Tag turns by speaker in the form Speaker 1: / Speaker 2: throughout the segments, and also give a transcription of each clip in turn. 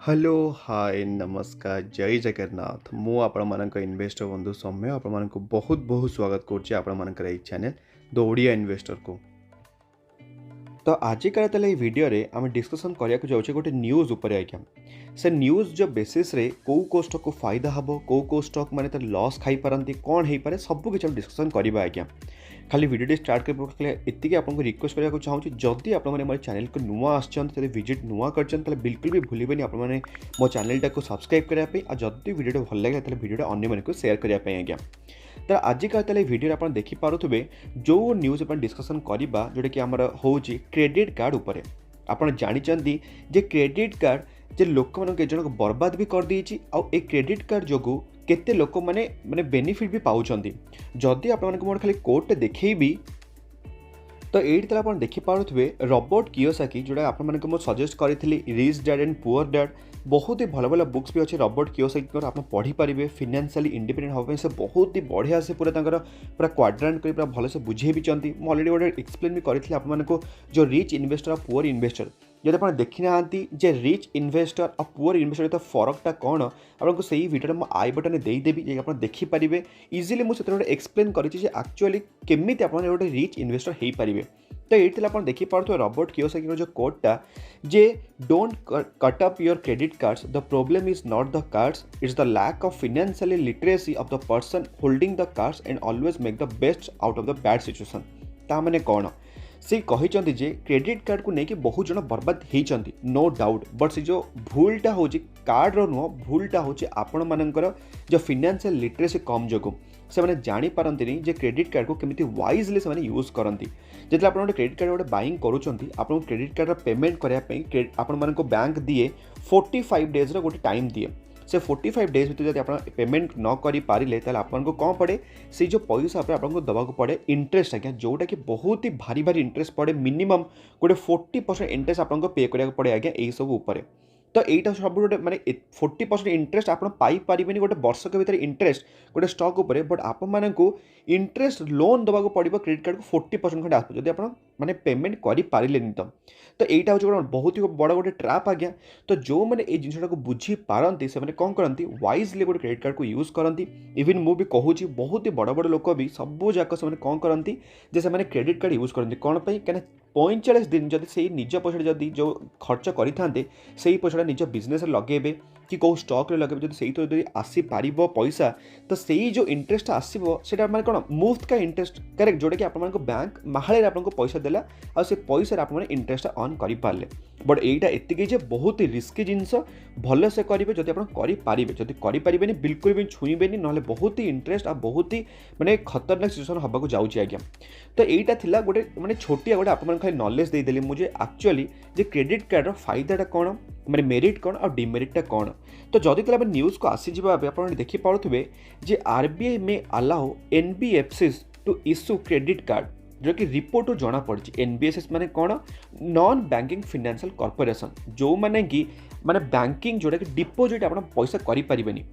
Speaker 1: Hello hi नमस्कार जय जगन्नाथ मु आपण इन्वेस्टर बंधु सौम्य आपण बहुत बहुत स्वागत करुच्ची आपण चैनल द ओडिया इन्वेस्टर को। तो आजिका भिडियो आम डिस्कसन करने जाऊे गोटे न्यूज उपर आज्ञा से न्यूज जो बेसिस रे कौ स्टॉक को फायदा हम कौ स्टॉक माने लॉस खाई पारती कौन हो पारे सबकि डिस्कसन करवा आज्ञा। खाली वीडियो स्टार्ट कर एति आपको रिक्वेस्ट करने चाहूँगी जदि आप चैनल को नुआ आसते विजिट नुआ कर बिल्कुल भी भूलें आपने मो चैनल को सब्सक्राइब करने और जदि वीडियो भल लगे वीडियो अन्य मानक शेयर करने आज्ञा। तो आजिका भिडियो आप देखिपे जो न्यूज अपन डिस्कसन करवा जोटा कि आमर हूँ क्रेडिट कार्ड उपर आपड़ जानते जे क्रेडिट कार्ड जे लोक मान जन बर्बाद भी कर देछि आउ ए क्रेडिट कार्ड जो केते लोक माने माने बेनिफिट भी पाउछंती। जदि आपन मोर खाली कोड देखैबी तो ये आप देखिपे रॉबर्ट कियोसाकी जोड़ा आपको सजेस्ट करी rich dad and poor dad बहुत ही भल भल बुक्स भी अच्छे रॉबर्ट कियोसाकी आप पढ़ी पारे फाइनेंशियली इंडिपेंडेंट होगा से बहुत ही बढ़िया से पूरा पूरा क्वाड्रेंट कर पूरा भल से बुझे भी मुझे ऑलरेडी गोटे एक्सप्लेन भी करी आपको जो रिच इन्वेस्टर और पुअर इन्वेस्टर जब आप देखी ना जे रिच इन्वेस्टर और पुअर इन्वेस्टर तो फरकटा कौन आपको सही वीडियो में आई बटन देदेवी आप देखिपारे इजिली मुझे एक्सप्लेन करी एक्चुअली केमी आप गोटे रिच इन्वेस्टर हो पारे। तो ये आप देखिपे रॉबर्ट कियोसाकी जो कोडटा जे don't cut up your credit cards the problem is not the cards it's the lack of financial literacy of the person holding the cards and always make the best out of the bad situation. ता माने कौन से कहते जे credit card को लेकिन बहुत जन बर्बाद होती नो डाउट बट से जो भूलटा हूँ कार्ड नुह भूलटा हूँ आपण मानकर जो फाइनेंशियल लिटरेसी कम जो से मैंने जापारती जे क्रेडिट कार्ड को केमी वाइजली से यूज करती। जब आप क्रेडिट कार्ड गोटे बाइंग करूँ क्रेडिट कार्ड पेमेंट करने आपण बैंक दिए 45 डेज गोटे टाइम दिए से 45 डेज भर जब आप पेमेंट न कर पारे आपको कौन पड़े से जो पैसा आपको दवाक पड़े इंटरेस्ट आज्ञा जोटा कि बहुत ही भारी भारी इंटरेस्ट पड़े मिनिमम गोटे 40% इंटरेस्ट आपको पे करा पड़े आज्ञा यही सब उपर। तो यहाँ सब गोटे माने 40% इंटरेस्ट आप पाइपर गोटे वर्षक भर इंटरेस्ट गोटे स्टॉक उपर बट आपको इंटरेस्ट लोन दवाक पड़ो क्रेडिट कार्ड को 40% खंडे आस जब आप माने पेमेंट करें तो यहाँ हूँ बहुत ही बड़ गोटे ट्रैप आज्ञा। तो जो मैंने ये जिनटा को बुझी पारती से कौन करती वाइजली गोटे क्रेडिट कार्ड को यूज करती इवन मु भी कहूँ बहुत ही बड़ बड़ लोक भी सब जाक से कौन करती से क्रेडिट कार्ड यूज करती कौन पर कहीं 45 दिन जब से निज पैसा जदि जो खर्च करें से पैसा निज बिजनेस लगे कि कौ स्टॉक लगे जब से आसीपर पैसा तो सही जो इंटरेस्ट आसो से माने कौन मुफ्त का इंटरेस्ट करेक्ट जोटा कि आप बैंक माहाले आपको पैसा देला और से पैसा आप इंटरेस्ट अर्न करें बट यहाँ एति बहुत ही रिस्की जिनस भल से करेंगे जब आप करें जब करें बिल्कुल भी छुईबे ना बहुत ही इंटरेस्ट और बहुत ही माने खतरनाक सिचुएसन होगा जाऊँगी आज्ञा। तो यहाँ था गोटे माने छोटिया गोटे आप खाली नॉलेज देदेली मुझे एक्चुअली जे क्रेडिट कार्ड फायदाटा कौन माने मेरिट कौन और डिमेरिटा कौन। तो जदि तक न्यूज को आसीजा आप देखिपे जे आरबीआई में allow NBFCs to issue credit card जो कि रिपोर्ट जना पड़ी एनबीएफसीज माने कौन नॉन बैंकिंग फाइनेंशियल कॉर्पोरेशन जो माने कि माने बैंकिंग जोटा कि डिपोजिट आप पैसा करें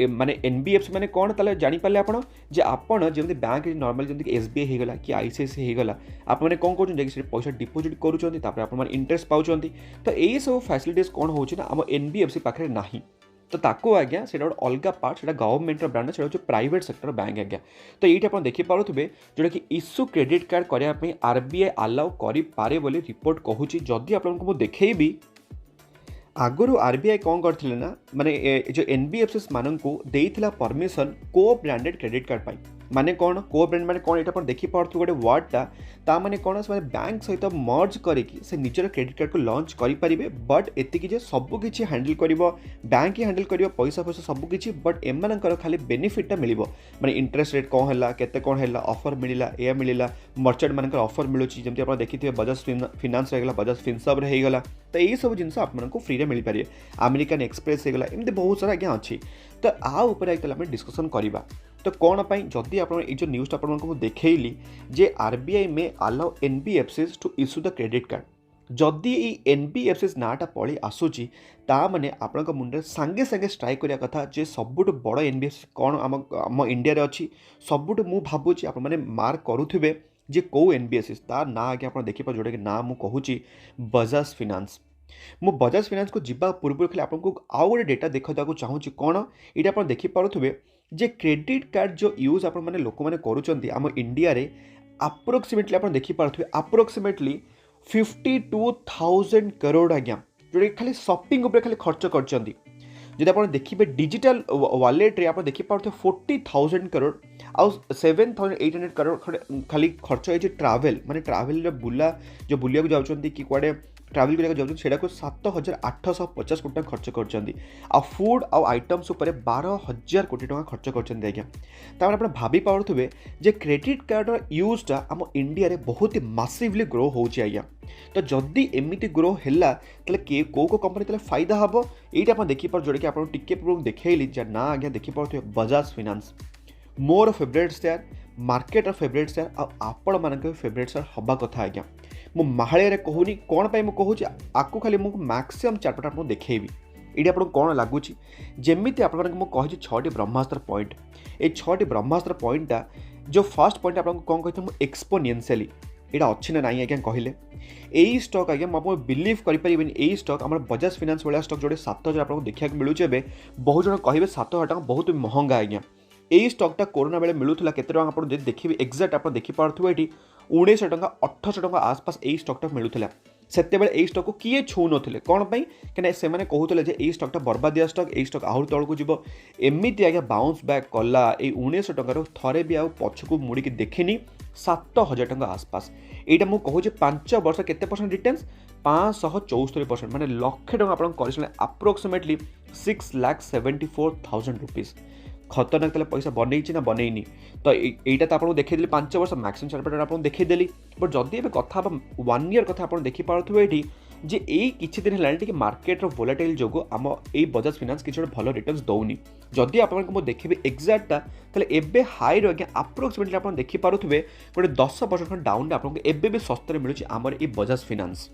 Speaker 1: माने एनबीएफसी माने कौन ताले जानी पाले आपण जे आपण जमते बैंक नॉर्मल जमते एसबीआई हो गला कि आईसीआईसीआई हो गला आप माने कौन करूँ जे पैसा डिपोजिट करूँ आप इंटरेस्ट पाँच तो यही सब फैसिलिटीज कौन हो आम एनबीएफसी पाखे नाही तो ताको आज्ञा से गोटे अलग पार्ट से गवर्नमेंट ब्रांड से प्राइवेट सेक्टर बैंक आज्ञा। तो ये आप देखिपे जोटा कि इश्यू क्रेडिट कार्ड करने आरबीआई अलाउ करे बोली रिपोर्ट कहूँ जदि आपको देखेबी आगुरी आरबीआई कौन करथिले ना माने जो एनबीएफसीज माननकु देइथिला परमिशन को ब्रांडेड क्रेडिट कार्ड पाई माने कौन को ब्रांड माने कौन ये देखी पार्थु गोटे वर्डटा ता माने कौन से बैंक सहित मर्ज करके से निजर क्रेडिट कार्ड को लॉन्च करें बट एतिकी जे सबकिछि हैंडल करिवो बैंक ही हैंडल करिवो पैसा पैसा सबकिछि बट एमानकर खाली बेनिफिटटा मिलिवो माने इंटरेस्ट रेट कौन हैला केते कौन हैला ऑफर मिलिला ए मिलिला मर्चेंट मानकर ऑफर मिलुछि जेमति आपण देखिथिबे बजाज फाइनेंस रेगला बजाज फिनसब रे हेगला तो यही सब जिन आपको फ्री मिल पारे अमेरिकन एक्सप्रेस होगा एमती बहुत सारा आज्ञा अच्छी। तो आ उपर आम डिस्कसन करवा तो कौन पाई जदि आप जो न्यूज़ आपको देखली जे आरबीआई में allow NBFCs to issue the credit card जदि ये एनबीएफसीज नाटा पलि आसूची ताने आपण मुंडे सांगे सांगे स्ट्राइक करिया कथा जे सबुठ बड़ एनबीएफसी कौन आम इंडिया अच्छी सबुठ मु भावुची आप मार्क करुथिबे जे कौ एनबीएफसी तार ना आगे आप देखिपा जोटा कि ना मु कहूँ बजाज फाइनेंस मु बजाज फाइनान्स को जीवा पूर्व खाली आपको आउ गोटे डेटा देखा चाहूँ कौन ये आप देखिपे जे क्रेडिट कार्ड जो यूज आप लोक मैंने करुँच आम इंडिया रे अप्रोक्सीमेटली आप देखिपे अप्रोक्सीमेटली 52,000 करोड़ आज्ञा जोटा खाली शॉपिंग उपर खाली खर्च कर जब आप देखिए डिजिटल वॉलेट रे आप देखिपे 40,000 करोड़ आउ 7,800 करोड़ खाली खर्च होती ट्रावेल माने ट्रावेल बुला जो बुलिया जाऊँच कि कड़े ट्रावेल करा जाऊँ से 7,850 कोटी खर्च कर फूड आउ आइटम्स उपर 12,000 कोटी खर्च कर आज्ञा तापर आप भाभी पारे जे क्रेडिट कार्ड यूजटा आम इंडिया रे बहुत ही मासिवली ग्रो होची आज्ञा तो जदि एमती ग्रो है कौ कंपनी फायदा हम ये आप देखिपार जोटा कि आप पूर्व देखली ना आज्ञा देखिपे बजाज फाइनान्स मोर फेवरेट शेयर मार्केटर फेवरेट शेयर आपण मान फेवरेट शेयर हवा कथा आज्ञा मु माहाड़े कहूनी कौन पाई मु कहूँ आपको खाली मुझे मैक्सिमम चार्ट आपको देखेबी ये आपको कौन लगुच जमीती आपको कही 6टी ब्रह्मास्त्र पॉइंट ये 6टी ब्रह्मास्त्र पॉइंटा जो फर्स्ट पॉइंट आपको कौन कही एक्सपोनेंशियली यहाँ अच्छी ना नाई आज्ञा कहले यही स्टॉक आज्ञा मुझे बिलीव करें यही स्टॉक आम बजाज फाइनान्स भाया स्टॉक जो 7,000 आपको देखा मिलूचे बहुत जन कहे 7,000 टका बहुत महंगा आज्ञा यही स्टॉकटा कोरोना बेले मिलूला के आप देखिए एक्जाक्ट आप देखिपे ये 1900 टका 1800 टका आसपास यही स्टॉकटा मिलूला से यही स्टॉक को किए छू नथिले कौन पाई कि से कहते हैं यही स्टॉकटा बर्बादिया स्टॉक यही स्टॉक आहरी तौक जीव एमती आज्ञा बाउंस बैक कला ये 1900 टकर थरे भी पछक मुड़िकी देखनी 7,000 टका आसपास यहाँ मुझे कहूँ 5 वर्ष केते परसेंट रिटर्न्स 574% माने लक्षे टका आप अप्रोक्सीमेटली 6,74,000 रुपीज खतरनाक तले पैसा बनई ना बनईनी तो यहाँ तो आपको देखी 5 वर्ष मैक्सिमम चार्ट आपको देखीदेली बट जदि ए कथा 1 ईयर कथा आप देखिपे ये जे यही किसी दिन है मार्केट वोलाटाइल जो आम ये बजाज फाइनान्स किसी भल रिटर्न्स दौनी जदि आपको देखिए एक्जाक्टा एबे हाई आज्ञा अप्रोक्सीमेटली आप देखिपे गोटे 10% डाउन आपको एबे भी सस्ते मिलूँ आमर ये बजाज फाइनान्स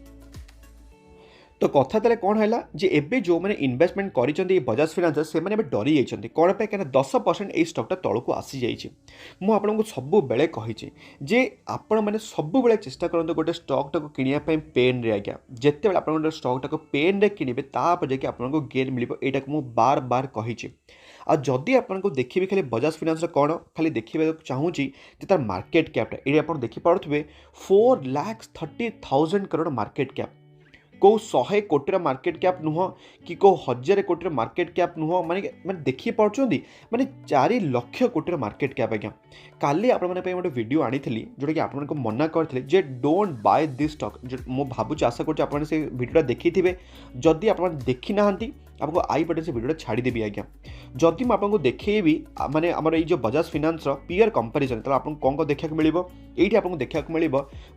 Speaker 1: तो कथा ताले कौन है जे एबे जो मैंने इन्वेस्टमेंट करी बजाज फाइनान्स से मैंने डरी जाइए कौन पे क्या 10% ये स्टॉकटा तौक आसी जाइए मुझे सब बेले कही जे आपण मैंने सब बेले चेष्टा करते गोटे स्टॉकटा को किनापी पेन रे आज्ञा जिते बड़े आप गोटे स्टॉकटा को पेन रे किणवे तापर जाकि आपको गेन मिल यहाँ मुझे बार बार कही आदि आपको देखिए खाली बजाज फाइनान्स कौन खाली देखा चाहूँगी तार मार्केट कैपटा ये आप देखिपे 4,30,000 करोड़ मार्केट कैप को 100 कोटी मार्केट कैप नुह कि को 1000 कोटी मार्केट कैप नुह माने देखी पार्टी माने 4 लाख कोटी मार्केट कैप आज्ञा काली आप गोटे वीडियो आनी जोटा कि आपको मना करते जे डोंट बाय दिस स्टॉक मु भावुँ आशा कर वीडियो देखी थे जदि आप देखी ना आपको आई बटन से वीडियो छाड़देवी आज्ञा जदि मुझे देखेबी माने आमर ये बजाज फाइनान्स पीयर कंपैरिजन तो आपको कौन देखा मिल ये आपको देखा मिल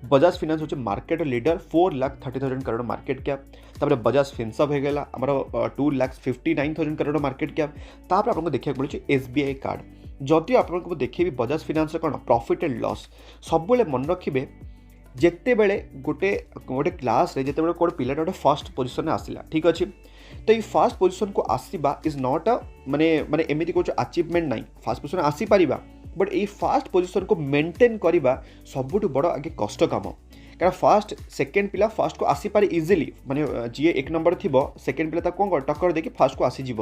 Speaker 1: बजाज फाइनान्स होचे market leader 4,30,000 crore market cap तापर बजाज फिनसर्व हो गला आमर 2,59,000 करोड़ मार्केट कैप तापर आपको देखा मिलूँ SBI कार्ड जदि आपको देखेबी बजाज फाइनान्स कौन प्रॉफिट एंड लॉस सब मन रखिए जिते बड़े गोटे गोटे क्लास रे जिते बड़े कोई पिलाटा गोटे फर्स्ट पोजिशन आसला ठीक अच्छे तो ये फास्ट पोजिशन को आसवा इज नॉट अ माने माने एमती कौन अचिवमेंट ना फास्ट पोजिशन आसीपर बट ये फास्ट पोजिशन को मेंटेन करवा सबुठ बड़ आगे कष्ट काम क्या फास्ट सेकेंड पिला फास्ट को आसीपारे इजिली माने जी 1 नंबर थी सेकेंड पिला कौन टक्कर देखिए फास्ट को आसीज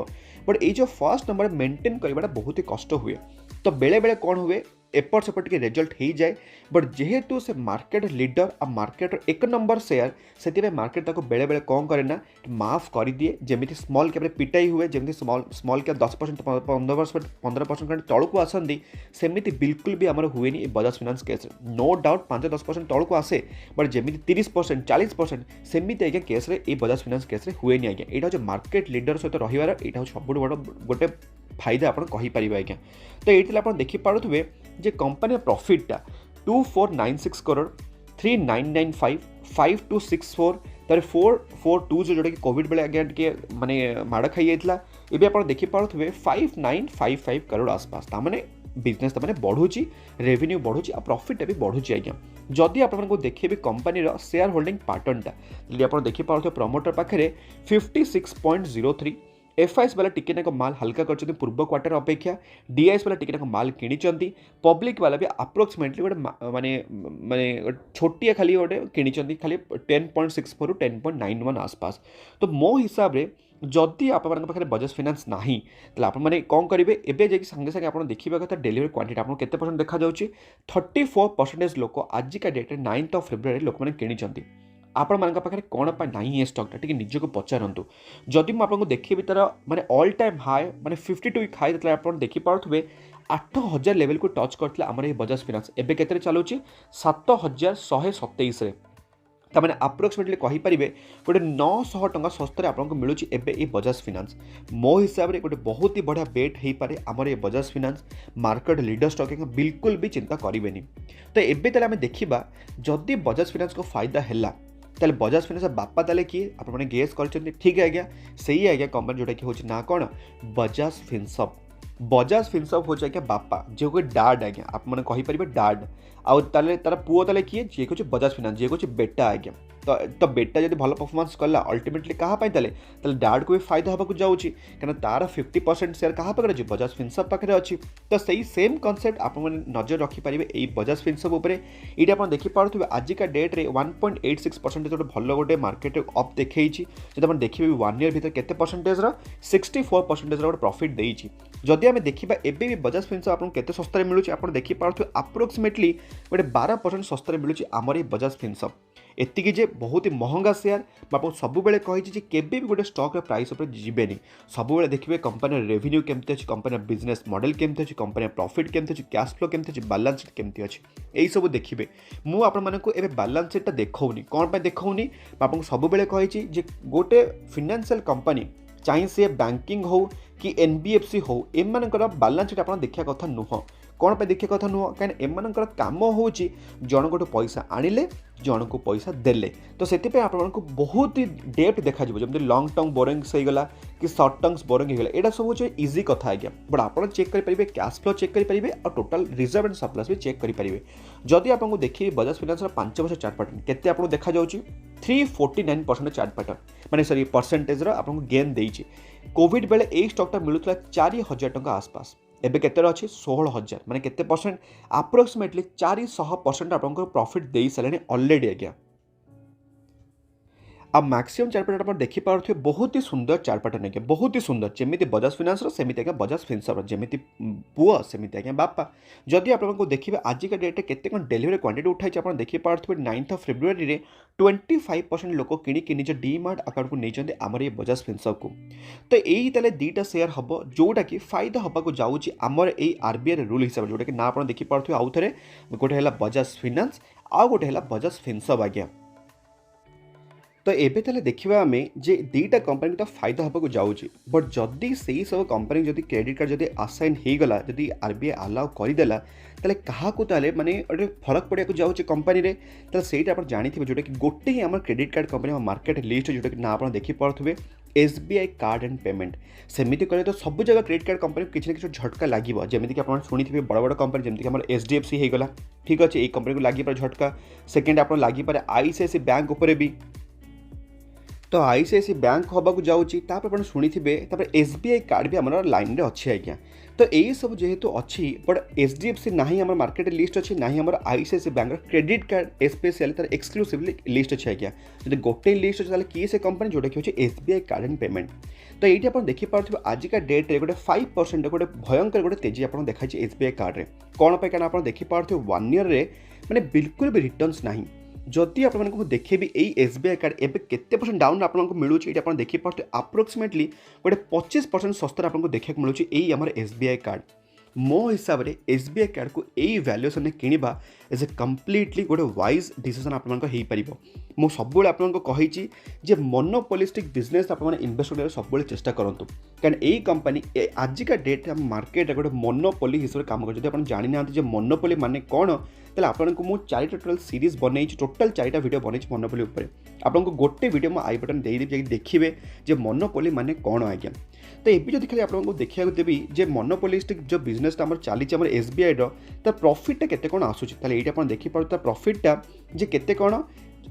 Speaker 1: बट ये जो फास्ट नंबर मेंटेन करवाटा बहुत ही कष्ट हुए तो बेले बेले कौन हुए एपट सेपट के रिजल्ट हो जाए बट जेहेतु से मार्केट लीडर आ मार्केट 1 नंबर शेयर से मार्केट बेले बेले कौन करे ना माफ कर दिए जमी स्मॉल कैप पिटाई हुए जमी स्मॉल कैप 10% 15% तौक आसती सेमती बिल्कुल भी आमर हुए Bajaj finance case no doubt 5-10% तौक आसे बट जमी 30% 40% सेमती आज्ञा केस ये बजाज फाइनान्स केस हुए आज्ञा यहाँ हूँ मार्केट लीडर सहित रही यहाँ सब बड़ गोटे फायदा आप आज्ञा तो ये आप देखिपे जे कंपनी प्रॉफिटा 2,496 करोड़ 3,995 5,264 तार 4,420 जोटा कि कोविड बेले आज्ञा टे माने माड़ खाई जाता ये आप देखिपे 5,955 करोड़ आसपास ताने बिजनेस ताने बढ़ुची रेवेन्यू बढ़ुची आ प्रॉफिट भी बढ़ुची आज्ञा जदि आपको देखिए कंपनी शेयर होल्डिंग पैटर्नटा आप देखिपे प्रमोटर पाखे 56.03 एफआईएस वाला टिके माल हल्का कर पूर्व क्वार्टर अपेक्षा, डीआईएस वाला टिके माल किणी, पब्लिक वाला भी अप्रोक्सीमेटली गोटे माने माने छोटिया खाली गोटे किणी खाली 10.64 ରୁ 10.91 आसपास। तो मो हिसाब रे जदि आप पाखे बजाज फाइनेंस ना आपने कौन करेंगे एवं जाकि सागे सागे आप देखा कथा डेलीवरी क्वांटिटी आपको केते परसेंट देखा जाउची 34% लोक आजिका डेट्रे 9 फेब्रुआरी लोक मैंने किणी आपण मान पाखे कौन नहीं ये स्टॉकटा टी निजक पचारतु जदि मुझे देखी तार माने ऑल टाइम हाई माने 52 वीक हाई जो आप देखिपे 8000 लेवल को टच करते आम ये बजाज फाइनेंस एवं के चलाऊँगी 7127 तमें अप्रोक्सीमेटली कहींपारे गोटे 900 टंका सस्ते आपको मिलूँ एवं बजाज फाइनेंस मो हिसाब से गोटे बहुत ही बढ़िया बेट हो पारे आमर ये Bajaj finance market leader stock बिल्कुल भी चिंता करेंगे। तो एवं आम देखा जदि बजाज फाइनेंस को फायदा है ताले बजाज फाइनेंस बापा ताले किए आपने गेस कर ठीक है आज्ञा से आज्ञा कंपनी जोटा कि हूँ ना कौन बजाज फिनसर्व हूँ आज्ञा बापा जे कोई डाड आज्ञा आपने कहींपारे डाड आउ तार पुओ ताले किए जी कहे बजाज फाइनेंस जी कहे बेटा आज्ञा तो बेटा जब भल परफॉर्मेंस कला अल्टीमेटली क्या ताले डाड को भी फायदा होगा जाऊँगी कहीं तार 50% शेयर क्या पाखे अच्छे बजाज फिनसर्व पाखे अच्छी। तो सही सेम कनसेप्ट आप नजर रखिपारे यही बजाज फिनसर्व ये आप देखिपे आजिका डेट्रे 1.86% गोटे भल गोटे मार्केट अप देखी जब आप देखिए 1 ईयर भर के परसेंटेज 64% गोटे प्रॉफिट देती जदि आम देखा एवं भी बजाज फिनसर्व आपको केते सस्ते मिलूँ आप देखिपे अप्रोक्सीमेटली गोटे 12% सस्ते मिलूँ आमर ये बजाज फिनसर्व एतिकी जे बहुत ही महंगा शेयर आपको सबुबले कही केबे भी गोटे स्टॉक प्राइस उपर जीवेनी सबुबले देखिए कंपनी रेवेन्यू केमती अच्छी कंपनी बिजनेस मॉडल केमती अच्छी कंपनी प्रॉफिट केमती अच्छी कैश फ्लो केमती अच्छी बैलेंस शीट केमती अच्छी यही सब देखिए मु आपको एवं बैलेंस शीटा देखौनी कौन पे देखौनी आपको सबुबले कही गोटे फाइनेंशियल कंपनी चाहे सी बैंकिंग हो कि एनबीएफसी हो एमनकर बैलेंस शीट आप देखा कथा नुह कौन पे देखा कथा नुह कहीं एमनकर काम हो जन को पैसा आणिले जन को पैसा देले तो से आपको बहुत ही डेप्थ देखा जमी लंग टर्म बोरिंग से गला कि सर्ट टर्म्स बोरिंग होगा यहाँ सब हूँ इजी कथा आज्ञा बट आप चेक करेंगे कैश फ्लो चेक करेंगे और टोटल रिजर्व एंड सरप्लस भी चेक करेंगे जदि आपको देखिए बजाज फाइनेंस 5 वर्ष चार्ट पैटर्न केते आपको देखा जाउची 349% चार्ट पैटर्न माने सॉरी परसेंटेज आपको गेन देइछि कोविड बेले यही स्टॉकटा मिलूला 4000 टंका आसपास एबे केते अच्छी 16000 माने केते परसेंट अप्रोक्सीमेटली 400% आपको प्रॉफिट दे सारे ऑलरेडी आज्ञा। अब मैक्सिमम चार्ट पैटर्न आप देखिपे बहुत ही सुंदर चार्ट पैटर्न आज्ञा बहुत ही सुंदर जमी बजाज फाइनेंस सेमती आज्ञा बजाज फिनसर्व जमी पुओ सेमती आज्ञा बापा जदि आपको देखिए आजिका डेट्रे केते कौन डेलीवरी क्वांटिटी उठाई आप देखिपे 9 फेब्रुआरी 25% लोक कि निज डीमार्ट अकाउंट को नहीं आमर ये बजाज फिनसर्व को। तो यही ताले दुईटा शेयर हम जोटा कि फायदा होगा जाऊँगी आमर ये आरबीआई रूल हिसाब से जोटा कि ना आप देखिपे आउ थे गोटे है बजाज फाइनेंस आउ गोटे है बजाज फिनसर्व आज्ञा। तो एबे ताले देखिबा आमे जे दीटा कंपनी तो फायदा होगा जाऊँगी बट जदि से सब कंपनी जदि क्रेडिट कार्ड जदि आसाइन हो गला जदि आरबीआई अलाउ करदेला ताले काहाकू ताले माने गोटे फरक पड़िया जाऊँगी कंपनी रे ताले सेटा आप जानिथिबे जोटा कि गोटे ही आम credit card company market list जोटा कि ना आप देखिपे एसबीआई कार्ड एंड पेमेंट सेमती कले तो सब जगह क्रेडिट कार्ड कंपनी किसी ना किसी झटका लगे जमीक आप शुणी बड़ बड़ कंपनी जमीक आम एचडीएफसी होगला ठीक अच्छे ये कंपनी को लगे झटका सेकेंड आप लगे आईसीआईसीआई बैंक उपर भी तो आईसीआईसीआई बैंक होगा जाऊँगी आप शुणी एसबीआई कार्ड भी आम लाइन अच्छे आज्ञा। तो यही सब जेहेतु अच्छी बट एचडीएफसी ना ही मार्केट लिस्ट अच्छी ना ही ICICI bank credit card special तार एक्सक्लूसिवली लिस्ट अच्छे आज्ञा जो गोटे लिस्ट अच्छे किए से कंपनी जोटा कि एसबीआई कार्ड एंड पेमेंट। तो ये आप देखिपे आजिका डेट्रे गोटे 5% गोटे भयंकर गोटे तेजी आप देखा एसबीआई कार्ड में कौन पे क्या देखिपे 1 ईयर मैंने बिल्कुल भी रिटर्न्स ना जदि आपको देखे भी यही एसबीआई कार्ड एवं केते परसेंट डाउन आपको मिलूँ ये आप देखिपे अप्रोक्सीमेटली गोटे 25% सस्ते आपको देखा मिलूँ यही आम एसबीआई कार्ड। मो हिसाब से एसबीआई कार्ड को यही वैल्यूएसन में किणवा एज ए कम्प्लीटली गोटे वाइज डिसीजन आपंकर मु सब आपको कही मोनोपोलिस्टिक बिजनेस आप इन्वेस्ट कर सब चेष्टा करूँ कहीं यही कंपनी आजिका डेट मार्केट गोटे मोनोपोली हिसाब से काम कर जानी ना मोनोपोली माने कौन ताले आपको मुझे 4 टोटल सीरीज बनई टोटल 4टा वीडियो बनई मोनोपोली उपर आपको गोटे वीडियो मैं आई बटन देदेवी देखिए जे मोनोपोली माने कौन आज्ञा। तो ये जब खाली आपको देखा देवी जे मोनोपोलिस्टिक जो बिजनेस चली एसबीआई तार प्रॉफिट केते कौन आसूँ ये आप देखिपे प्रॉफिटा जे केते कौन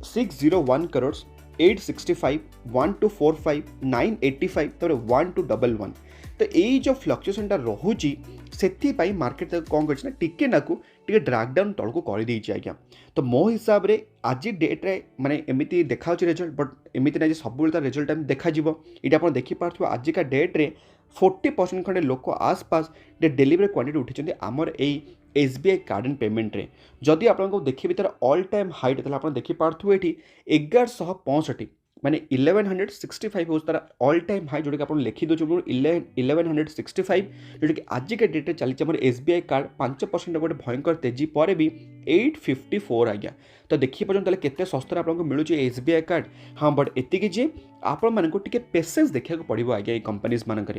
Speaker 1: 601 करोड़ 865 1245 985 तापर 1211 तो यही जो फ्लक्चुएसनटा रोचे से मार्केट कौन कर टिके नाकू टे ड्रागडाउन तौक को करदे आज्ञा तो मो हिसाब से आज डेट्रे माने एमती देखा रिजल्ट बट एमती ना सब रिजल्ट देखा ये आप देखिपे आजिका डेट्रे 40% खंडे लोक आसपास डेलीवरी क्वांटिटी उठी आमर यही SBI कार्ड एंड पेमेंट रे जदि आपको देखिए तार ऑल टाइम हाइट तो आप देखिपे ये 1165 माने 1165 हूँ तार ऑल टाइम हाई जोटा कि आप लिखी दे 1165 जोटा कि आज के डेट्रे चली SBI कार्ड 5% गोटे भयंकर तेजी पर भी 854 आज्ञा तो देखिए पर्यटन केते सस्ता आपको मिलूँ SBI कार्ड हाँ बट एतिकी जे आपण मानक टिके पेसेंस देखा पड़ो आज्ञा ये कंपनीज मानक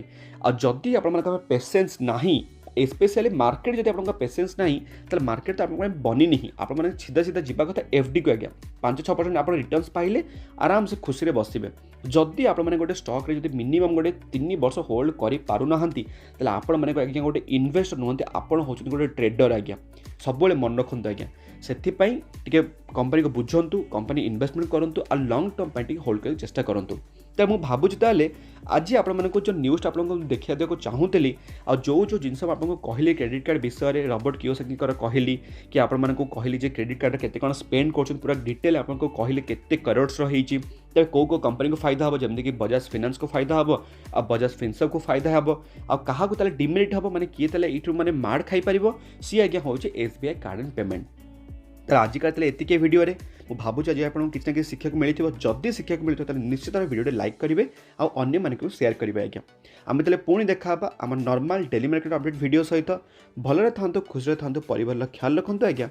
Speaker 1: जदि आप पेसेंस नहीं स्पेशली मार्केट जब आप पेसेंस ना तो मार्केट तो आप बनी नहीं आप सीधा सीधा जीवा कथा FD को आज्ञा 5-6% आप रिटर्न्स पाइले आराम से खुशी बसवे जदि आप गोटे स्टक रे मिनिमम गोटे 3 वर्ष होल्ड कर पारुना तो आपण मैंने आज्ञा गोटे इन्वेस्टर नुहति आपण हो गोटे ट्रेडर आज्ञा सब मन रखु आज्ञा से कंपनी को बुझंतु कंपनी इन्वेस्टमेंट करूँ और लंग टर्म होल्ड कर चेष्टा करूँ तो मुझे भावुँ ताले आज आपण जो न्यूज़ आपको देखा चाहूली आ जो जिनस आपको कहली क्रेडिट कार्ड विषय में रॉबर्ट कियोसाकी कहली कि आपण कहली जे क्रेडिट कार्ड केते कौन स्पेंड कर पूरा डिटेल आपको कहली केते करोड्स रही कौ कंपनी को फायदा हम जमीक बजाज फाइनेंस को फायदा हम आ बजाज फिनसर्व को फायदा हम आ डिमेरिट हम माने किए ये माने माड़ खाई पार सी आज्ञा हूँ SBI कार्ड एंड पेमेंट तो आजिकल एतिके भिडियो मुझे भावुँ आज आपको किसी ना किसी शिक्षा को मिली जदि शिक्षा को मिलता है निश्चित भिडियो लाइक करेंगे आने मानक शेयर करेंगे आज्ञा आम तेल पुणी देखा आम normal daily market update video सहित भलरे था खुशी था परिवार ख्याल रखु आज्ञा